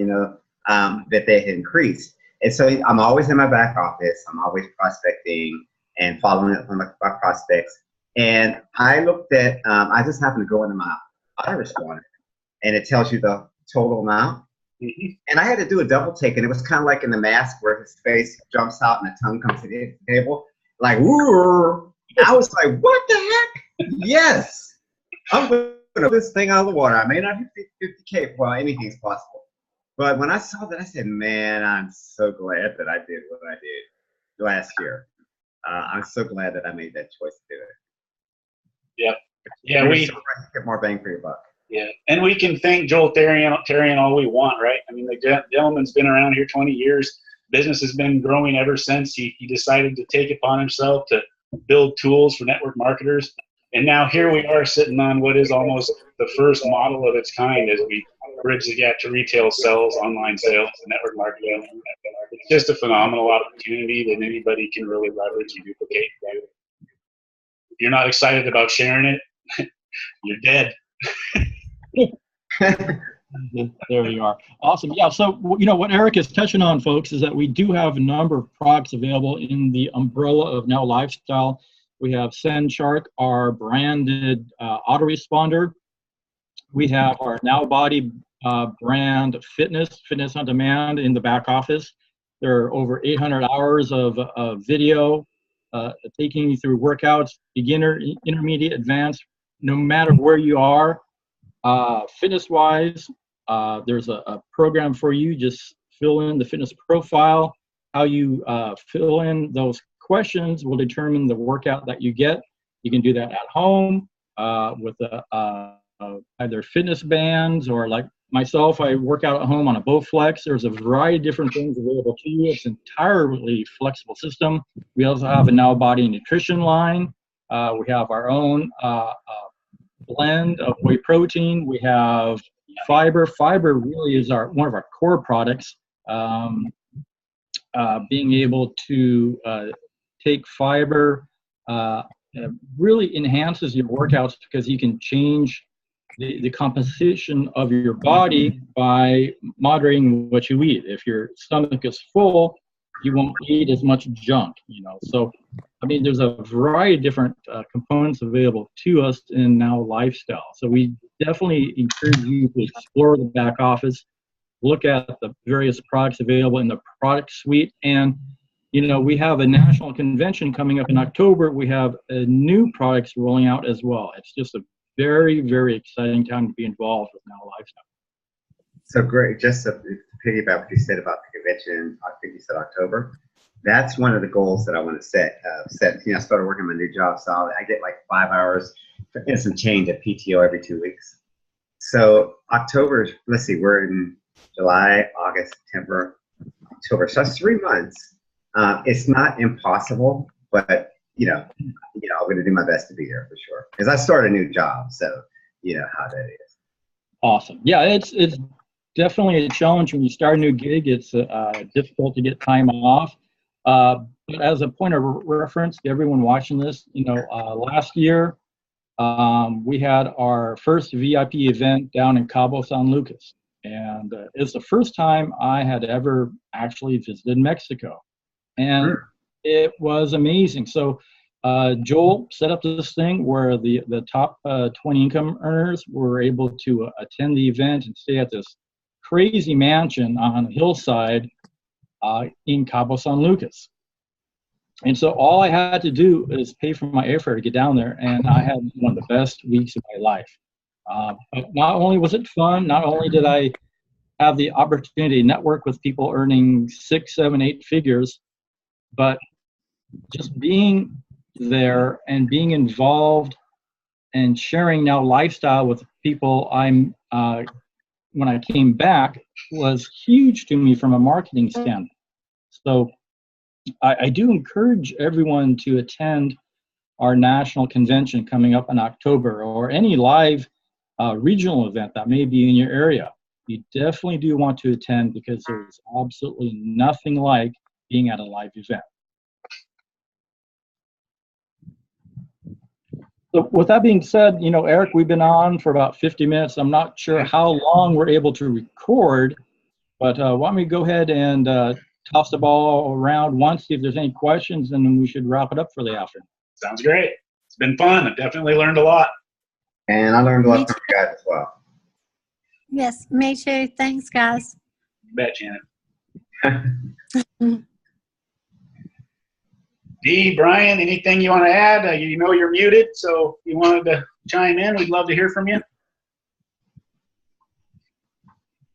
[SPEAKER 3] that they had increased. And so I'm always in my back office. I'm always prospecting and following up on my prospects. And I looked at, I just happened to go into my autoresponder, and it tells you the total amount. Mm-hmm. And I had to do a double take, and it was kind of like in The Mask where his face jumps out and the tongue comes to the table. Like, woo! I was like, what the heck? Yes! I'm going to put this thing out of the water. I may not hit 50K. Well, anything's possible. But when I saw that, I said, man, I'm so glad that I did what I did last year. I'm so glad that I made that choice to do it.
[SPEAKER 1] Yep. Yeah, we
[SPEAKER 3] get more bang for your buck.
[SPEAKER 1] Yeah, and we can thank Joel Therrien all we want, right? I mean, the gentleman's been around here 20 years. Business has been growing ever since he decided to take it upon himself to build tools for network marketers. And now here we are sitting on what is almost the first model of its kind as we bridge the gap to retail sales, online sales, and network marketing. It's just a phenomenal opportunity that anybody can really leverage and duplicate. If you're not excited about sharing it, you're dead.
[SPEAKER 2] There you are. Awesome. Yeah. So, what Eric is touching on, folks, is that we do have a number of products available in the umbrella of Now Lifestyle. We have SendShark, our branded autoresponder. We have our NowBody brand fitness on demand in the back office. There are over 800 hours of video taking you through workouts, beginner, intermediate, advanced, no matter where you are. Fitness-wise, there's a program for you. Just fill in the fitness profile. How you fill in those questions will determine the workout that you get. You can do that at home with either fitness bands, or like myself, I work out at home on a Bowflex. There's a variety of different things available to you. It's an entirely flexible system. We also have a NowBody nutrition line. We have our own blend of whey protein. We have fiber. Fiber really is one of our core products. Being able to take fiber really enhances your workouts because you can change the composition of your body by moderating what you eat. If your stomach is full, you won't eat as much junk, So, I mean, there's a variety of different components available to us in Now Lifestyle. So we definitely encourage you to explore the back office, look at the various products available in the product suite. And, we have a national convention coming up in October. We have new products rolling out as well. It's just a very, very exciting time to be involved with Now Lifestyle.
[SPEAKER 3] So great. Just to piggyback what you said about the convention, I think you said October. That's one of the goals that I want to set. I started working my new job, so I get like 5 hours and some change at PTO every 2 weeks. So October, let's see, we're in July, August, September, October. So that's 3 months. It's not impossible, but I'm going to do my best to be there for sure. Because I start a new job, so you know how that is.
[SPEAKER 2] Awesome. Yeah, it's definitely a challenge when you start a new gig. It's difficult to get time off. But as a point of reference to everyone watching this, last year we had our first VIP event down in Cabo San Lucas. And it's the first time I had ever actually visited Mexico. And it was amazing. So Joel set up this thing where the top 20 income earners were able to attend the event and stay at this crazy mansion on a hillside in Cabo San Lucas. And so all I had to do is pay for my airfare to get down there, and I had one of the best weeks of my life. But not only was it fun, not only did I have the opportunity to network with people earning 6, 7, 8 figures, but just being there and being involved and sharing Now Lifestyle with people when I came back was huge to me from a marketing standpoint. So I do encourage everyone to attend our national convention coming up in October, or any live regional event that may be in your area. You definitely do want to attend, because there's absolutely nothing like being at a live event. So with that being said, Eric, we've been on for about 50 minutes. I'm not sure how long we're able to record, but why don't we go ahead and toss the ball around once, see if there's any questions, and then we should wrap it up for the afternoon.
[SPEAKER 1] Sounds great. It's been fun. I've definitely learned a lot.
[SPEAKER 3] And I learned a lot from you guys as well.
[SPEAKER 4] Yes, me too. Thanks, guys.
[SPEAKER 1] You bet, Janet. Dee, Brian, anything you want to add? You're muted, so if you wanted to chime in, we'd love to hear from you.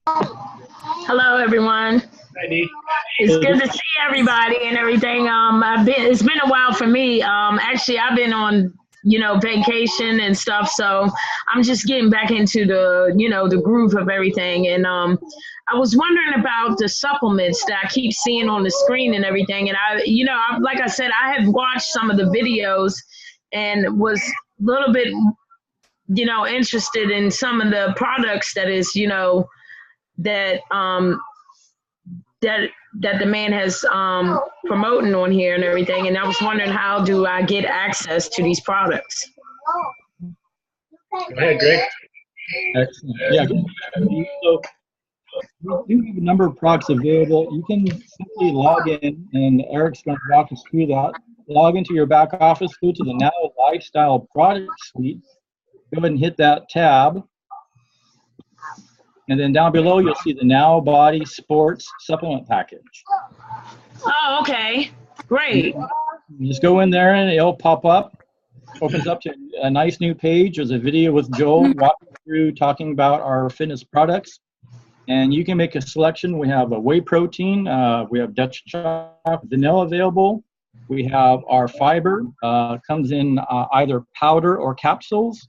[SPEAKER 5] Hello, everyone.
[SPEAKER 1] Hi, Dee.
[SPEAKER 5] It's good to see everybody and everything. It's been a while for me. Actually, I've been on, vacation and stuff, so I'm just getting back into the groove of everything. And I was wondering about the supplements that I keep seeing on the screen and everything. And like I said, I had watched some of the videos and was a little bit, interested in some of the products that is, that the man has promoting on here and everything. And I was wondering, how do I get access to these products?
[SPEAKER 1] Go ahead, Greg.
[SPEAKER 2] Excellent. Yeah. So we do have a number of products available. You can simply log in, and Eric's going to walk us through that. Log into your back office, go to the Now Lifestyle product suite. Go ahead and hit that tab. And then down below, you'll see the Now Body Sports Supplement Package.
[SPEAKER 5] Oh, okay. Great.
[SPEAKER 2] You just go in there and it'll pop up. Opens up to a nice new page. There's a video with Joel walking through talking about our fitness products. And you can make a selection. We have a whey protein. We have Dutch chocolate vanilla available. We have our fiber. Comes in either powder or capsules.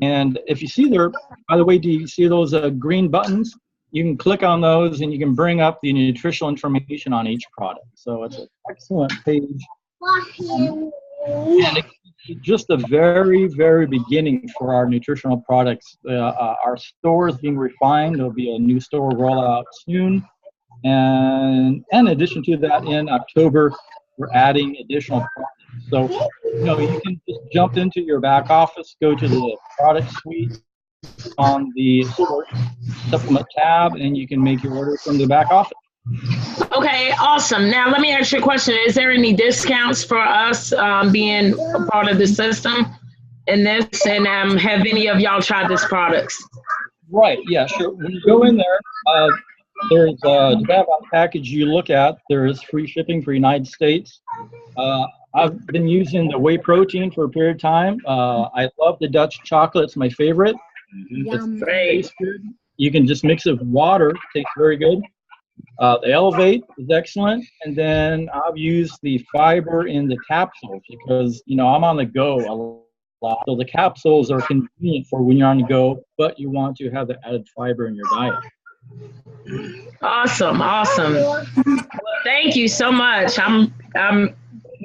[SPEAKER 2] And if you see there, by the way, do you see those green buttons? You can click on those and you can bring up the nutritional information on each product. So it's an excellent page. And it just the very, very beginning for our nutritional products. Our store is being refined. There'll be a new store rollout soon. And in addition to that, in October, we're adding additional products. So, you can just jump into your back office, go to the product suite on the supplement tab, and you can make your order from the back office.
[SPEAKER 5] Okay, awesome. Now let me ask you a question. Is there any discounts for us being a part of the system in this? And have any of y'all tried this products?
[SPEAKER 2] Right, yeah, sure. When you go in there, there's the tab on the package you look at. There is free shipping for United States. I've been using the whey protein for a period of time. I love the Dutch chocolate. It's my favorite.
[SPEAKER 4] Yum.
[SPEAKER 2] It tastes good. You can just mix it with water. It tastes very good. The Elevate is excellent. And then I've used the fiber in the capsules because, I'm on the go a lot. So the capsules are convenient for when you're on the go, but you want to have the added fiber in your diet.
[SPEAKER 5] Awesome. Well, thank you so much. I'm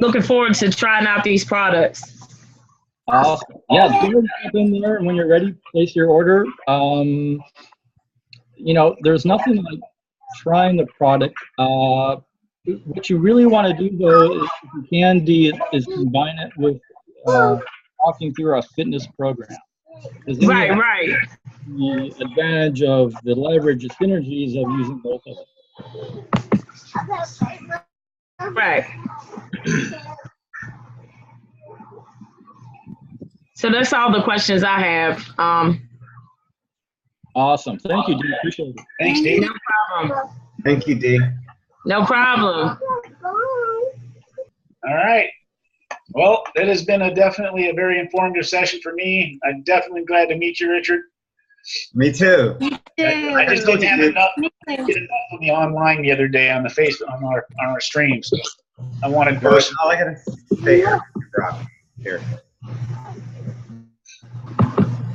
[SPEAKER 5] looking forward to trying out these products.
[SPEAKER 2] Awesome. Yeah, do jump in there, and when you're ready, place your order. There's nothing like trying the product. What you really want to do, though, is, if you can, is combine it with walking through a fitness program.
[SPEAKER 5] Right.
[SPEAKER 2] The advantage of the leverage, the synergies of using both of it.
[SPEAKER 5] Right. So that's all the questions I have.
[SPEAKER 2] Awesome. Thank you, Dee. Appreciate it.
[SPEAKER 1] Thanks, Dave.
[SPEAKER 5] No problem.
[SPEAKER 3] Thank you, Dee.
[SPEAKER 5] No problem.
[SPEAKER 1] All right. Well, it has been definitely a very informative session for me. I'm definitely glad to meet you, Richard.
[SPEAKER 3] Me too.
[SPEAKER 1] I just didn't have enough,
[SPEAKER 4] Me
[SPEAKER 1] get
[SPEAKER 4] too.
[SPEAKER 1] enough on the online the other day on our stream. So I wanted
[SPEAKER 3] Well,
[SPEAKER 1] person.
[SPEAKER 3] all I gotta say is drop here.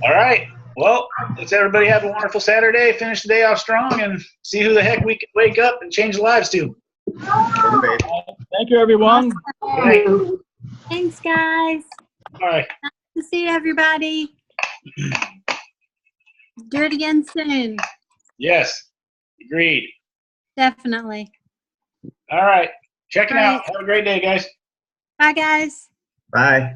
[SPEAKER 1] All right. Well, let's everybody have a wonderful Saturday. Finish the day off strong and see who the heck we can wake up and change lives to.
[SPEAKER 2] Thank you, everyone.
[SPEAKER 1] Good night.
[SPEAKER 4] Thanks, guys.
[SPEAKER 1] All right.
[SPEAKER 4] Good to see everybody. Do it again soon.
[SPEAKER 1] Yes. Agreed.
[SPEAKER 4] Definitely.
[SPEAKER 1] All right. Check it
[SPEAKER 4] All
[SPEAKER 1] out.
[SPEAKER 4] right.
[SPEAKER 1] Have a great day, guys.
[SPEAKER 4] Bye, guys.
[SPEAKER 3] Bye.